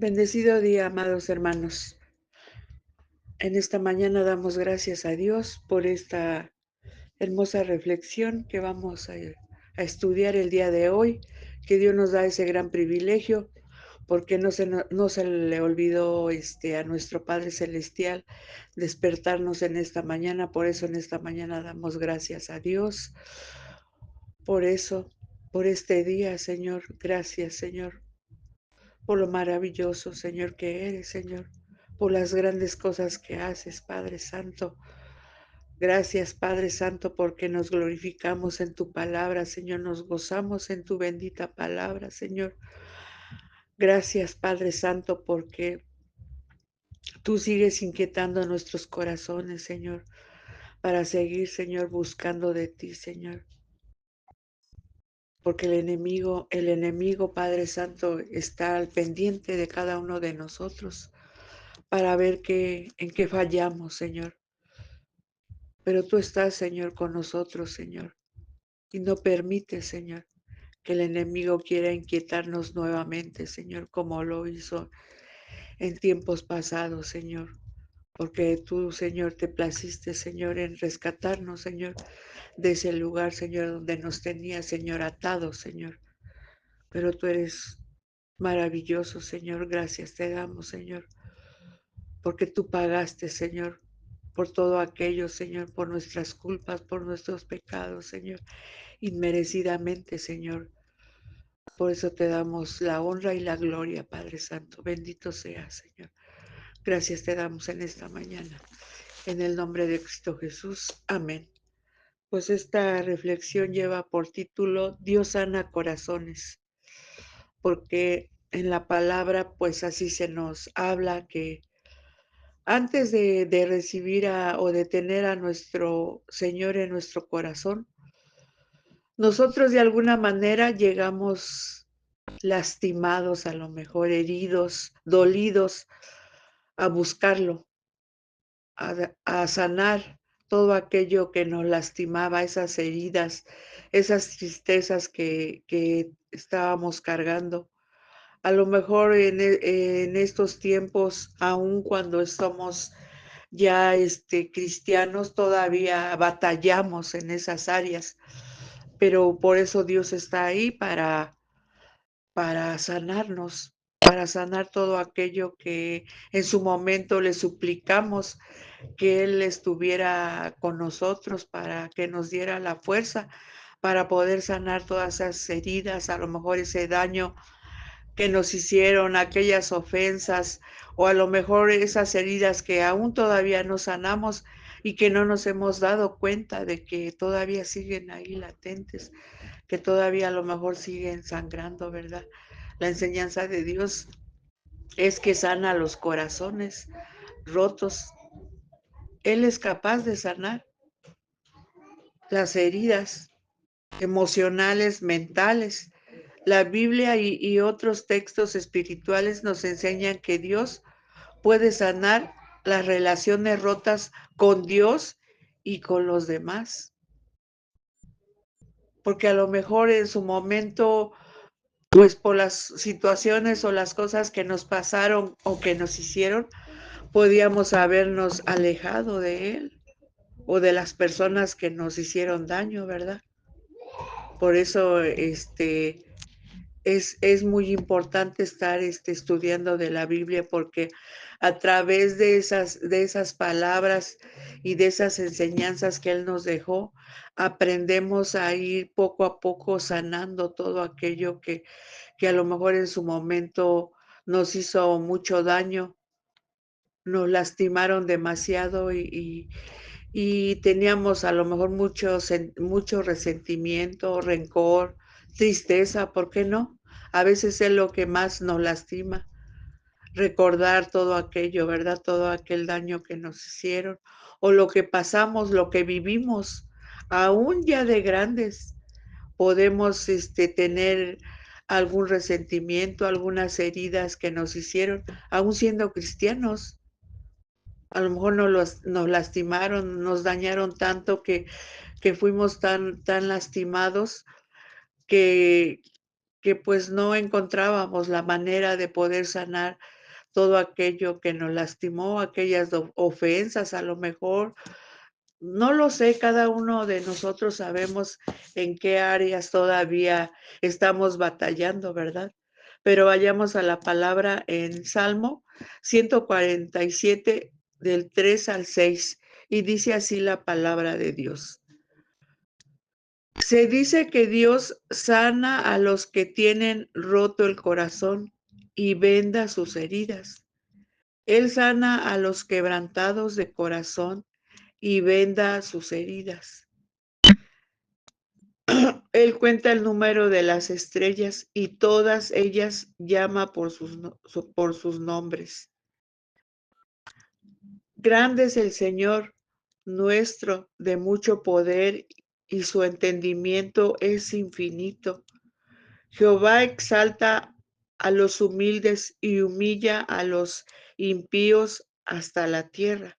Bendecido día, amados hermanos. En esta mañana damos gracias a Dios por esta hermosa reflexión que vamos a estudiar el día de hoy, que Dios nos da ese gran privilegio, porque no se le olvidó a nuestro Padre Celestial despertarnos en esta mañana. Por eso en esta mañana damos gracias a Dios. Por eso, por este día, Señor. Gracias, Señor, por lo maravilloso, Señor, que eres, Señor, por las grandes cosas que haces, Padre Santo. Gracias, Padre Santo, porque nos glorificamos en tu palabra, Señor, nos gozamos en tu bendita palabra, Señor. Gracias, Padre Santo, porque tú sigues inquietando nuestros corazones, Señor, para seguir, Señor, buscando de ti, Señor. Porque el enemigo, Padre Santo, está al pendiente de cada uno de nosotros para ver en qué fallamos, Señor. Pero tú estás, Señor, con nosotros, Señor, y no permites, Señor, que el enemigo quiera inquietarnos nuevamente, Señor, como lo hizo en tiempos pasados, Señor. Porque tú, Señor, te placiste, Señor, en rescatarnos, Señor, de ese lugar, Señor, donde nos tenías, Señor, atados, Señor. Pero tú eres maravilloso, Señor. Gracias te damos, Señor, porque tú pagaste, Señor, por todo aquello, Señor, por nuestras culpas, por nuestros pecados, Señor, inmerecidamente, Señor. Por eso te damos la honra y la gloria, Padre Santo. Bendito seas, Señor. Gracias te damos en esta mañana. En el nombre de Cristo Jesús. Amén. Pues esta reflexión lleva por título Dios sana corazones, porque en la palabra pues así se nos habla que antes de recibir o de tener a nuestro Señor en nuestro corazón, nosotros de alguna manera llegamos lastimados, a lo mejor heridos, dolidos, a buscarlo, a sanar todo aquello que nos lastimaba, esas heridas, esas tristezas que estábamos cargando. A lo mejor en estos tiempos, aun cuando somos ya cristianos, todavía batallamos en esas áreas, pero por eso Dios está ahí para sanarnos, para sanar todo aquello que en su momento le suplicamos que Él estuviera con nosotros, para que nos diera la fuerza para poder sanar todas esas heridas, a lo mejor ese daño que nos hicieron, aquellas ofensas, o a lo mejor esas heridas que aún todavía no sanamos y que no nos hemos dado cuenta de que todavía siguen ahí latentes, que todavía a lo mejor siguen sangrando, ¿verdad? La enseñanza de Dios es que sana los corazones rotos. Él es capaz de sanar las heridas emocionales, mentales. La Biblia y otros textos espirituales nos enseñan que Dios puede sanar las relaciones rotas con Dios y con los demás. Porque a lo mejor en su momento, pues por las situaciones o las cosas que nos pasaron o que nos hicieron, podíamos habernos alejado de Él o de las personas que nos hicieron daño, ¿verdad? Por eso, es muy importante estar estudiando de la Biblia, porque a través de esas palabras y de esas enseñanzas que Él nos dejó, aprendemos a ir poco a poco sanando todo aquello que a lo mejor en su momento nos hizo mucho daño, nos lastimaron demasiado y teníamos a lo mejor mucho resentimiento, rencor, tristeza, ¿por qué no? A veces es lo que más nos lastima, recordar todo aquello, ¿verdad? Todo aquel daño que nos hicieron o lo que pasamos, lo que vivimos, aún ya de grandes. Podemos tener algún resentimiento, algunas heridas que nos hicieron, aún siendo cristianos. A lo mejor nos lastimaron, nos dañaron tanto que fuimos tan lastimados que que pues no encontrábamos la manera de poder sanar todo aquello que nos lastimó, aquellas ofensas a lo mejor. No lo sé, cada uno de nosotros sabemos en qué áreas todavía estamos batallando, ¿verdad? Pero vayamos a la palabra en Salmo 147 del 3 al 6 y dice así la palabra de Dios. Se dice que Dios sana a los que tienen roto el corazón y venda sus heridas. Él sana a los quebrantados de corazón y venda sus heridas. Él cuenta el número de las estrellas y todas ellas llama por sus nombres. Grande es el Señor nuestro, de mucho poder, y su entendimiento es infinito. Jehová exalta a los humildes y humilla a los impíos hasta la tierra.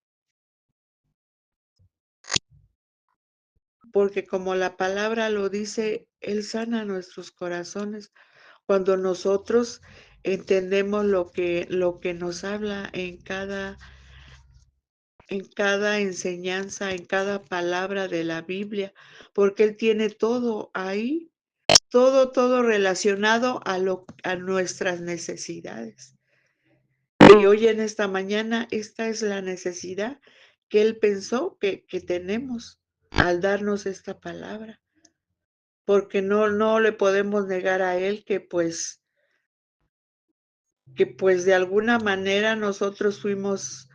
Porque como la palabra lo dice, Él sana nuestros corazones cuando nosotros entendemos lo que nos habla en cada enseñanza, en cada palabra de la Biblia, porque Él tiene todo ahí, todo relacionado a nuestras necesidades. Y hoy en esta mañana, esta es la necesidad que Él pensó que tenemos al darnos esta palabra, porque no le podemos negar a Él que pues de alguna manera nosotros fuimos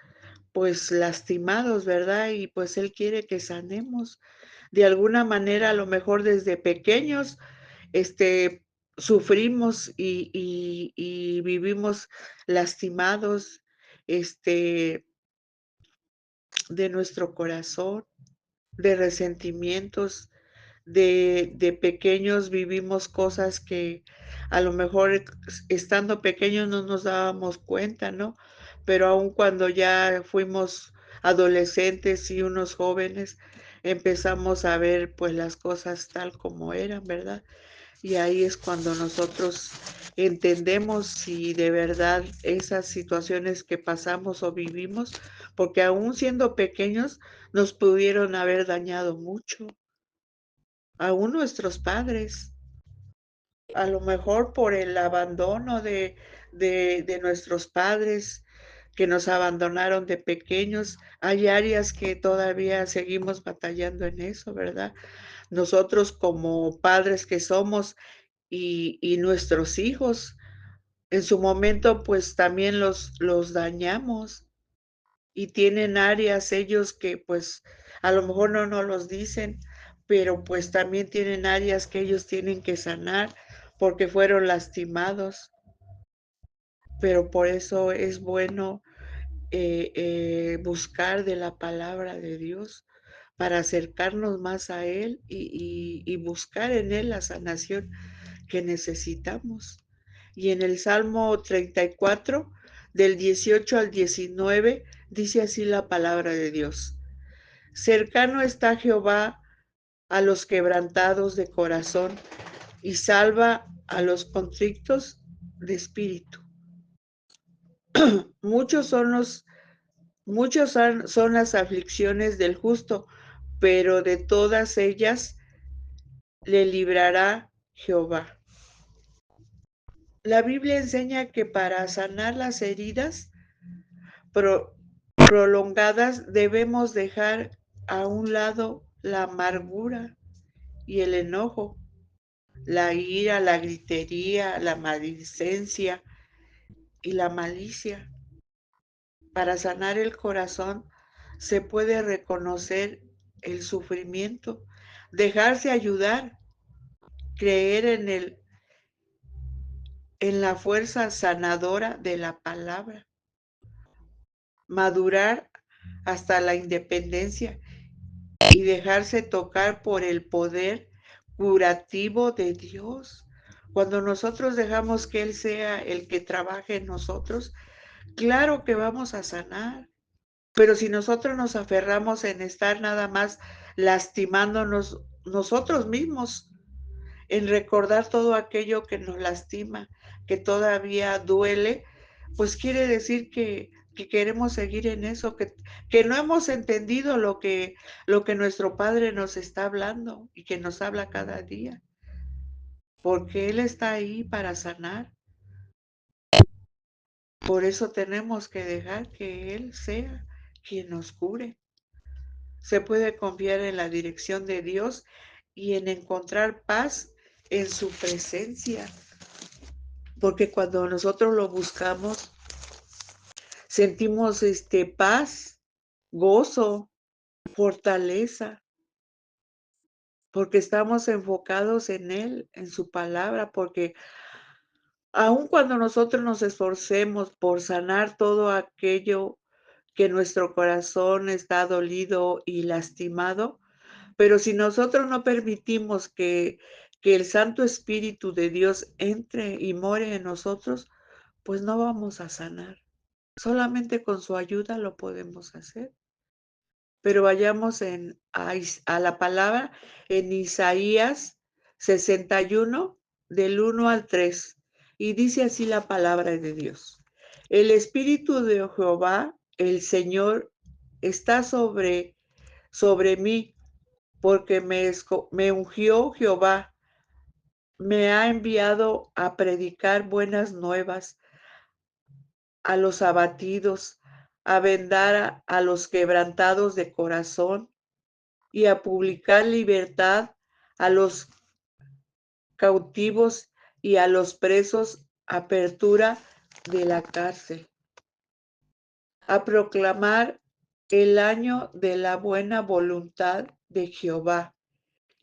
pues lastimados, ¿verdad? Y pues Él quiere que sanemos. De alguna manera, a lo mejor desde pequeños, sufrimos y vivimos lastimados, de nuestro corazón, de resentimientos, de pequeños vivimos cosas que a lo mejor estando pequeños no nos dábamos cuenta, ¿no? Pero aun cuando ya fuimos adolescentes y unos jóvenes, empezamos a ver pues las cosas tal como eran, ¿verdad? Y ahí es cuando nosotros entendemos si de verdad esas situaciones que pasamos o vivimos, porque aún siendo pequeños nos pudieron haber dañado mucho, aún nuestros padres, a lo mejor por el abandono de nuestros padres que nos abandonaron de pequeños. Hay áreas que todavía seguimos batallando en eso, ¿verdad? Nosotros como padres que somos y nuestros hijos, en su momento pues también los dañamos y tienen áreas ellos que pues a lo mejor no nos los dicen, pero pues también tienen áreas que ellos tienen que sanar porque fueron lastimados. Pero por eso es bueno buscar de la palabra de Dios para acercarnos más a Él y buscar en Él la sanación que necesitamos. Y en el Salmo 34, del 18 al 19, dice así la palabra de Dios. Cercano está Jehová a los quebrantados de corazón y salva a los contrictos de espíritu. Muchos son son las aflicciones del justo, pero de todas ellas le librará Jehová. La Biblia enseña que para sanar las heridas prolongadas debemos dejar a un lado la amargura y el enojo, la ira, la gritería, la maldicencia y la malicia. Para sanar el corazón se puede reconocer el sufrimiento, dejarse ayudar, creer en la fuerza sanadora de la palabra, madurar hasta la independencia y dejarse tocar por el poder curativo de Dios. Cuando nosotros dejamos que Él sea el que trabaje en nosotros, claro que vamos a sanar. Pero si nosotros nos aferramos en estar nada más lastimándonos nosotros mismos, en recordar todo aquello que nos lastima, que todavía duele, pues quiere decir que queremos seguir en eso, que no hemos entendido lo que nuestro Padre nos está hablando y que nos habla cada día, porque Él está ahí para sanar. Por eso tenemos que dejar que Él sea quien nos cure. Se puede confiar en la dirección de Dios y en encontrar paz en su presencia, porque cuando nosotros lo buscamos, sentimos paz, gozo, fortaleza, porque estamos enfocados en Él, en su palabra, porque aun cuando nosotros nos esforcemos por sanar todo aquello que nuestro corazón está dolido y lastimado, pero si nosotros no permitimos que el Santo Espíritu de Dios entre y more en nosotros, pues no vamos a sanar. Solamente con su ayuda lo podemos hacer. Pero vayamos a la palabra en Isaías 61, del 1 al 3. Y dice así la palabra de Dios. El Espíritu de Jehová, el Señor, está sobre mí, porque me ungió Jehová, me ha enviado a predicar buenas nuevas a los abatidos, a vendar a los quebrantados de corazón y a publicar libertad a los cautivos y a los presos, apertura de la cárcel, a proclamar el año de la buena voluntad de Jehová,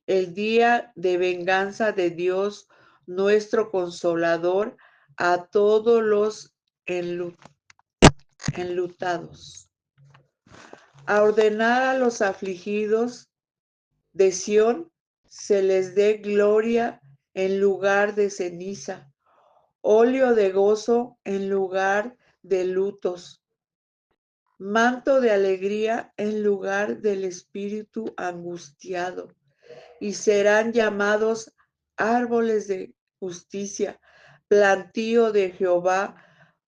el día de venganza de Dios, nuestro consolador, a todos los enlutados, a ordenar a los afligidos de Sión, se les dé gloria en lugar de ceniza, óleo de gozo en lugar de lutos, manto de alegría en lugar del espíritu angustiado, y serán llamados árboles de justicia, plantío de Jehová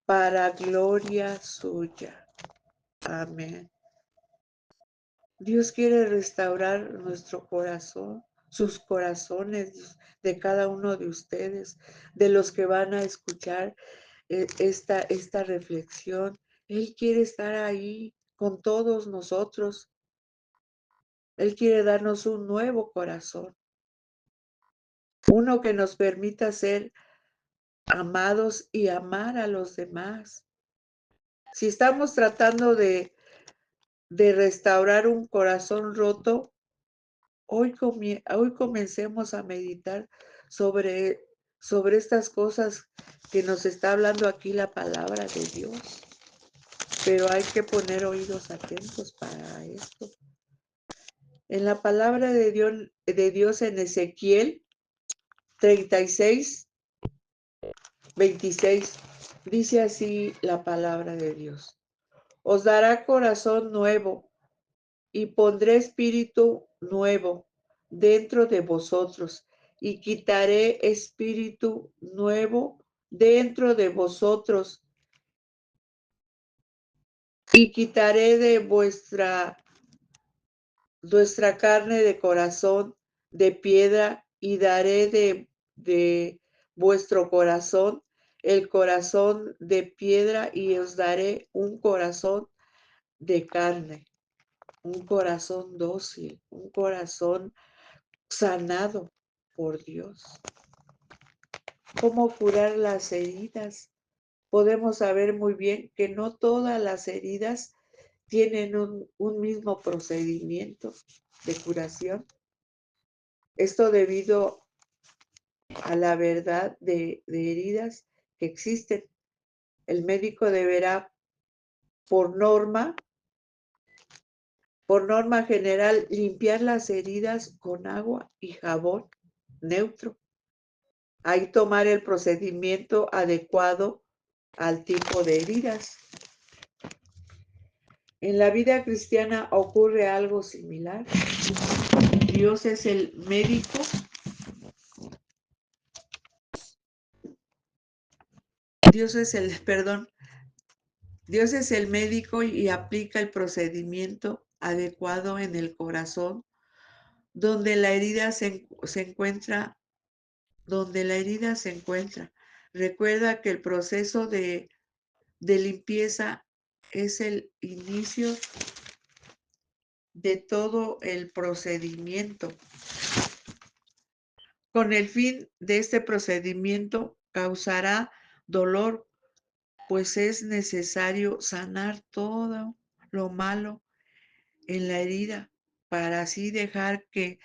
para gloria suya. Amén. Dios quiere restaurar nuestro corazón, sus corazones de cada uno de ustedes, de los que van a escuchar esta reflexión. Él quiere estar ahí con todos nosotros. Él quiere darnos un nuevo corazón, uno que nos permita ser amados y amar a los demás. Si estamos tratando de restaurar un corazón roto, hoy comencemos a meditar sobre estas cosas que nos está hablando aquí la palabra de Dios. Pero hay que poner oídos atentos para esto. En la palabra de Dios en Ezequiel 36, 26, dice así la palabra de Dios. Os dará corazón nuevo y pondré espíritu nuevo dentro de vosotros y quitaré espíritu nuevo dentro de vosotros y quitaré de vuestra carne de corazón de piedra y daré de vuestro corazón el corazón de piedra y os daré un corazón de carne, un corazón dócil, un corazón sanado por Dios. ¿Cómo curar las heridas? Podemos saber muy bien que no todas las heridas tienen un mismo procedimiento de curación. Esto debido a la verdad de heridas que existen. El médico deberá, por norma general, limpiar las heridas con agua y jabón neutro. Ahí tomar el procedimiento adecuado al tipo de heridas. En la vida cristiana ocurre algo similar. Dios es el médico Dios es el, perdón, Dios es el médico y aplica el procedimiento adecuado en el corazón, donde la herida se encuentra, donde la herida se encuentra. Recuerda que el proceso de limpieza es el inicio de todo el procedimiento. Con el fin de este procedimiento causará dolor, pues es necesario sanar todo lo malo en la herida para así dejar que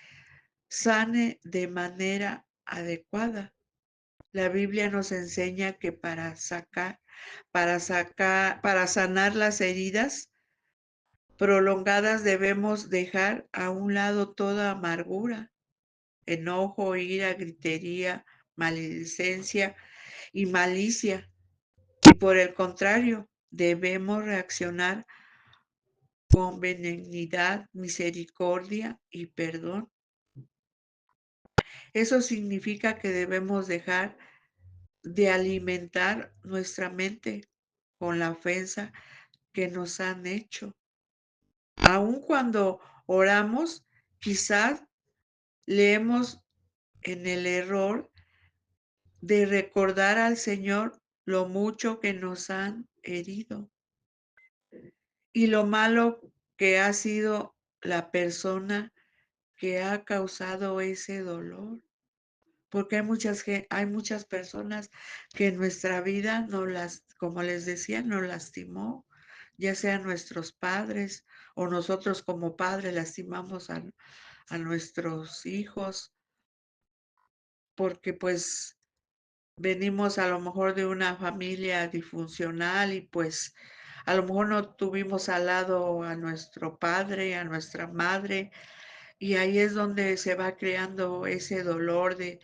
sane de manera adecuada. La Biblia nos enseña que para sanar las heridas prolongadas debemos dejar a un lado toda amargura, enojo, ira, gritería, maledicencia y malicia. Y por el contrario, debemos reaccionar con benignidad, misericordia y perdón. Eso significa que debemos dejar de alimentar nuestra mente con la ofensa que nos han hecho. Aun cuando oramos, quizás leemos en el error de recordar al Señor lo mucho que nos han herido y lo malo que ha sido la persona que ha causado ese dolor. Porque hay muchas personas que en nuestra vida como les decía, nos lastimó, ya sean nuestros padres o nosotros como padres lastimamos a nuestros hijos, porque pues venimos a lo mejor de una familia disfuncional y pues a lo mejor no tuvimos al lado a nuestro padre, a nuestra madre, y ahí es donde se va creando ese dolor de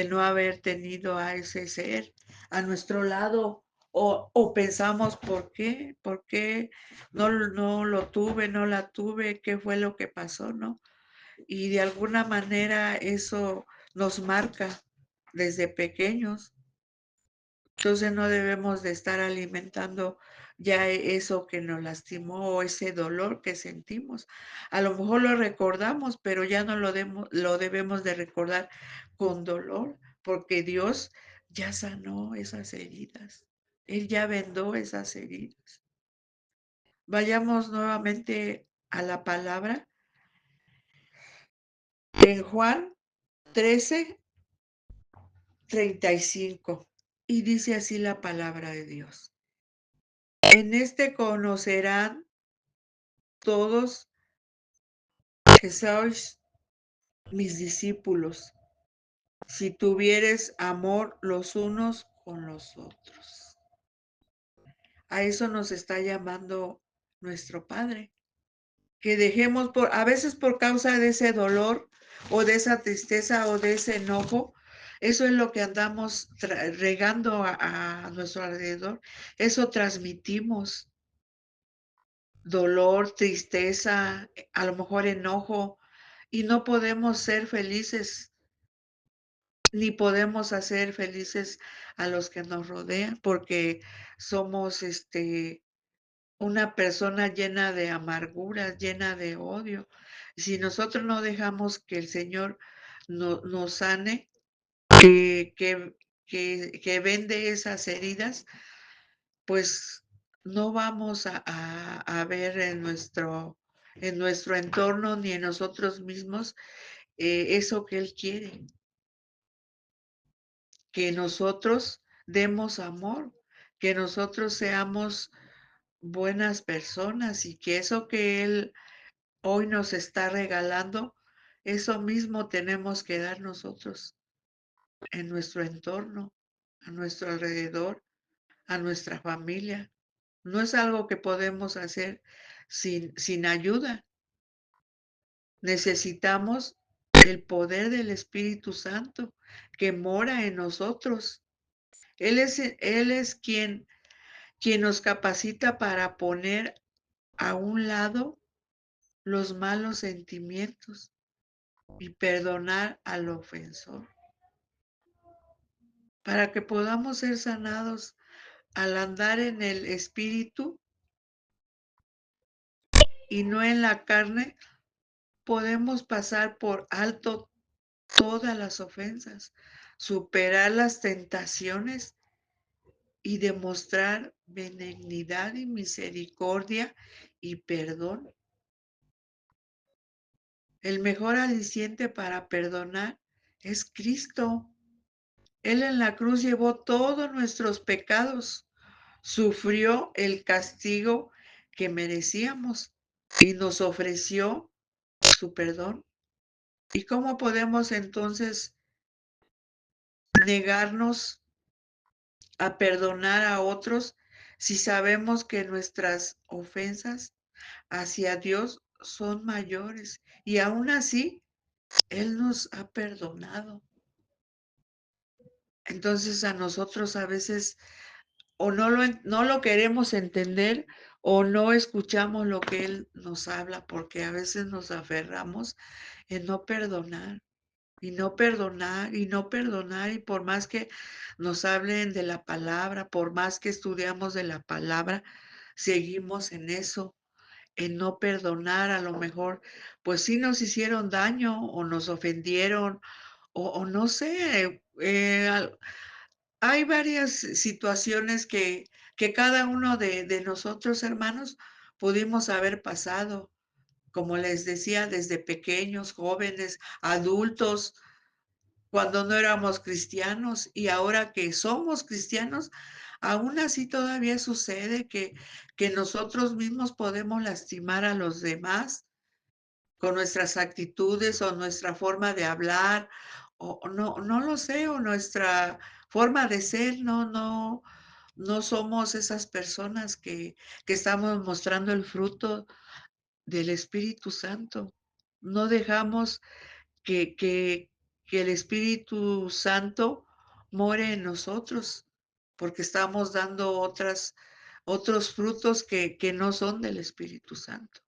no haber tenido a ese ser a nuestro lado. O pensamos, ¿por qué? ¿Por qué no lo tuve, no la tuve? ¿Qué fue lo que pasó, no? Y de alguna manera eso nos marca desde pequeños. Entonces no debemos de estar alimentando ya eso que nos lastimó o ese dolor que sentimos. A lo mejor lo recordamos, pero ya no lo debemos de recordar con dolor, porque Dios ya sanó esas heridas. Él ya vendó esas heridas. Vayamos nuevamente a la palabra en Juan 13:35. Y dice así la palabra de Dios. En este conocerán todos que sois mis discípulos, si tuvieres amor los unos con los otros. A eso nos está llamando nuestro Padre, que dejemos a veces por causa de ese dolor o de esa tristeza o de ese enojo, eso es lo que andamos regando a nuestro alrededor, eso transmitimos. Dolor, tristeza, a lo mejor enojo, y no podemos ser felices, ni podemos hacer felices a los que nos rodean, porque somos una persona llena de amarguras, llena de odio. Si nosotros no dejamos que el Señor nos sane, que, que, que vende esas heridas, pues no vamos a ver en nuestro entorno ni en nosotros mismos eso que Él quiere, que nosotros demos amor, que nosotros seamos buenas personas y que eso que Él hoy nos está regalando, eso mismo tenemos que dar nosotros en nuestro entorno, a nuestro alrededor, a nuestra familia. No es algo que podemos hacer sin ayuda. Necesitamos el poder del Espíritu Santo que mora en nosotros. Él es quien nos capacita para poner a un lado los malos sentimientos y perdonar al ofensor, para que podamos ser sanados al andar en el espíritu y no en la carne, podemos pasar por alto todas las ofensas, superar las tentaciones y demostrar benignidad y misericordia y perdón. El mejor aliciente para perdonar es Cristo. Él en la cruz llevó todos nuestros pecados, sufrió el castigo que merecíamos y nos ofreció su perdón. ¿Y cómo podemos entonces negarnos a perdonar a otros si sabemos que nuestras ofensas hacia Dios son mayores y aún así Él nos ha perdonado? Entonces a nosotros a veces o no lo queremos entender o no escuchamos lo que Él nos habla porque a veces nos aferramos en no perdonar. Y no perdonar, y no perdonar, y por más que nos hablen de la palabra, por más que estudiamos de la palabra, seguimos en eso, en no perdonar. A lo mejor, pues sí nos hicieron daño o nos ofendieron o no sé, hay varias situaciones que cada uno de nosotros, hermanos, pudimos haber pasado, como les decía, desde pequeños, jóvenes, adultos, cuando no éramos cristianos y ahora que somos cristianos, aún así todavía sucede que nosotros mismos podemos lastimar a los demás con nuestras actitudes o nuestra forma de hablar o no lo sé, o nuestra forma de ser, no somos esas personas que estamos mostrando el fruto del Espíritu Santo. No dejamos que que que el Espíritu Santo more en nosotros, porque estamos dando otros frutos que no son del Espíritu Santo.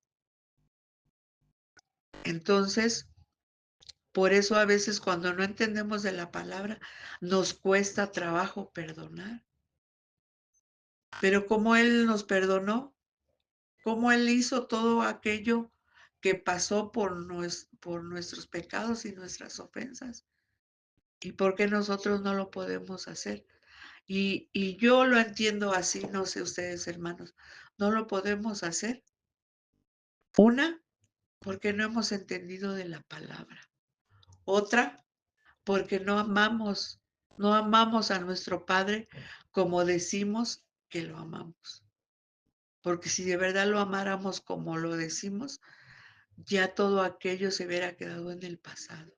Entonces, por eso a veces cuando no entendemos de la palabra, nos cuesta trabajo perdonar. Pero como Él nos perdonó, como Él hizo todo aquello que pasó por nuestros pecados y nuestras ofensas. ¿Y por qué nosotros no lo podemos hacer? Y yo lo entiendo así, no sé ustedes, hermanos, no lo podemos hacer. Una, porque no hemos entendido de la palabra. Otra, porque no amamos a nuestro Padre como decimos que lo amamos. Porque si de verdad lo amáramos como lo decimos, ya todo aquello se hubiera quedado en el pasado.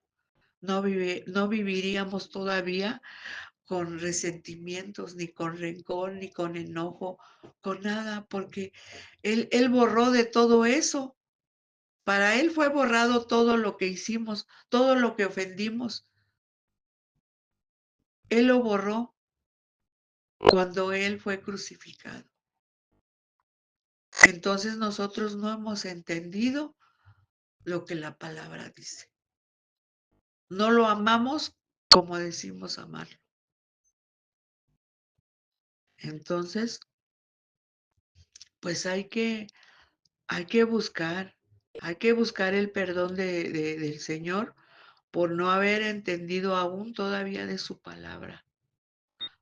No viviríamos todavía con resentimientos, ni con rencor, ni con enojo, con nada, porque él borró de todo eso. Para Él fue borrado todo lo que hicimos, todo lo que ofendimos. Él lo borró cuando Él fue crucificado. Entonces nosotros no hemos entendido lo que la palabra dice. No lo amamos como decimos amarlo. Entonces, pues hay que buscar el perdón del Señor por no haber entendido aún todavía de su palabra,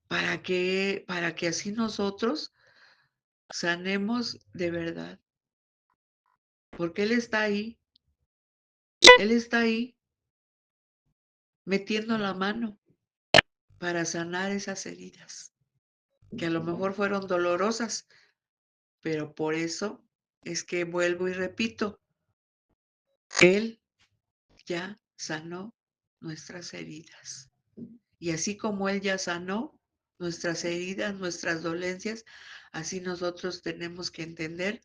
para que así nosotros sanemos de verdad, porque Él está ahí metiendo la mano para sanar esas heridas, que a lo mejor fueron dolorosas, pero por eso es que vuelvo y repito, Él ya sanó nuestras heridas. Y así como Él ya sanó nuestras heridas, nuestras dolencias, así nosotros tenemos que entender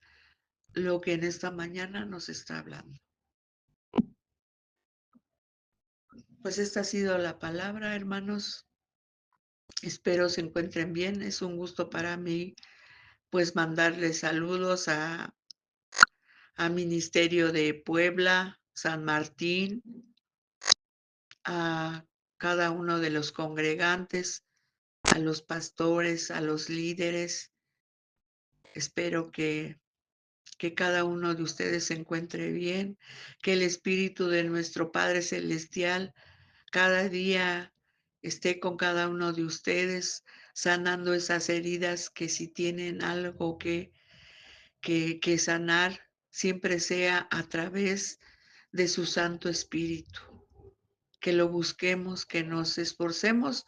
lo que en esta mañana nos está hablando. Pues esta ha sido la palabra, hermanos. Espero se encuentren bien. Es un gusto para mí, pues, mandarles saludos a Ministerio de Puebla, San Martín, a cada uno de los congregantes, a los pastores, a los líderes. Espero que cada uno de ustedes se encuentre bien, que el Espíritu de nuestro Padre Celestial cada día esté con cada uno de ustedes, sanando esas heridas que si tienen algo que sanar, siempre sea a través de su Santo Espíritu. Que lo busquemos, que nos esforcemos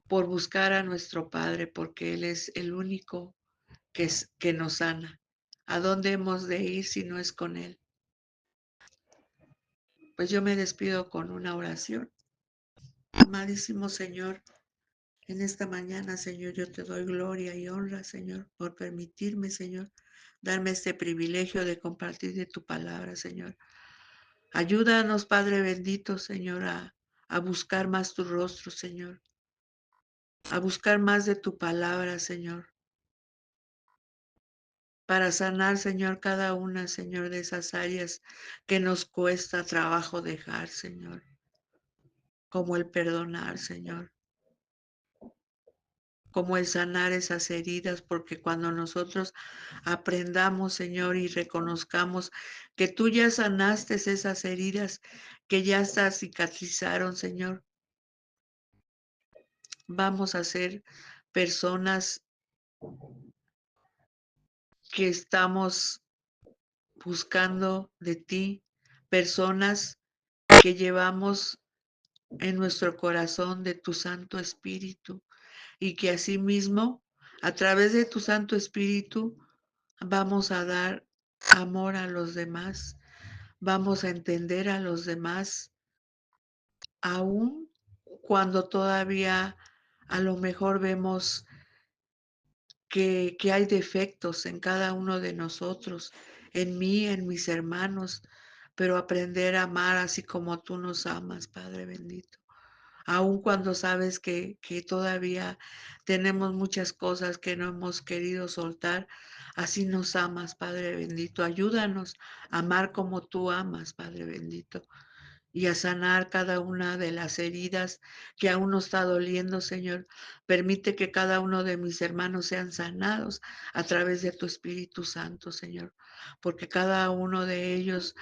por buscar a nuestro Padre, porque Él es el único que nos sana. ¿A dónde hemos de ir si no es con Él? Pues yo me despido con una oración. Amadísimo Señor, en esta mañana, Señor, yo te doy gloria y honra, Señor, por permitirme, Señor, darme este privilegio de compartir de tu palabra, Señor. Ayúdanos, Padre bendito, Señor, a buscar más tu rostro, Señor, a buscar más de tu palabra, Señor, para sanar, Señor, cada una, Señor, de esas áreas que nos cuesta trabajo dejar, Señor, como el perdonar, Señor, como el sanar esas heridas, porque cuando nosotros aprendamos, Señor, y reconozcamos que tú ya sanaste esas heridas, que ya hasta cicatrizaron, Señor, vamos a ser personas que estamos buscando de ti, personas que llevamos en nuestro corazón de tu Santo Espíritu y que asimismo, a través de tu Santo Espíritu, vamos a dar amor a los demás, vamos a entender a los demás, aun cuando todavía a lo mejor vemos que hay defectos en cada uno de nosotros, en mí, en mis hermanos, pero aprender a amar así como tú nos amas, Padre bendito. Aun cuando sabes que todavía tenemos muchas cosas que no hemos querido soltar, así nos amas, Padre bendito. Ayúdanos a amar como tú amas, Padre bendito, y a sanar cada una de las heridas que aún nos está doliendo, Señor. Permite que cada uno de mis hermanos sean sanados a través de tu Espíritu Santo, Señor, porque cada uno de ellos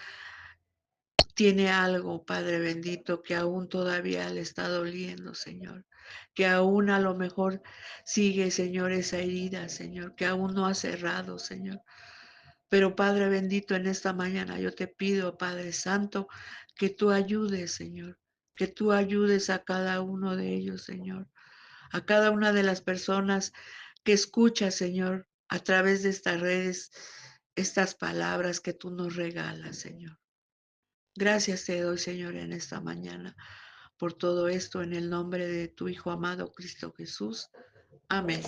tiene algo, Padre bendito, que aún todavía le está doliendo, Señor, que aún a lo mejor sigue, Señor, esa herida, Señor, que aún no ha cerrado, Señor. Pero Padre bendito, en esta mañana yo te pido, Padre Santo, que tú ayudes, Señor, que tú ayudes a cada uno de ellos, Señor, a cada una de las personas que escucha, Señor, a través de estas redes, estas palabras que tú nos regalas, Señor. Gracias te doy, Señor, en esta mañana por todo esto, en el nombre de tu Hijo amado, Cristo Jesús. Amén.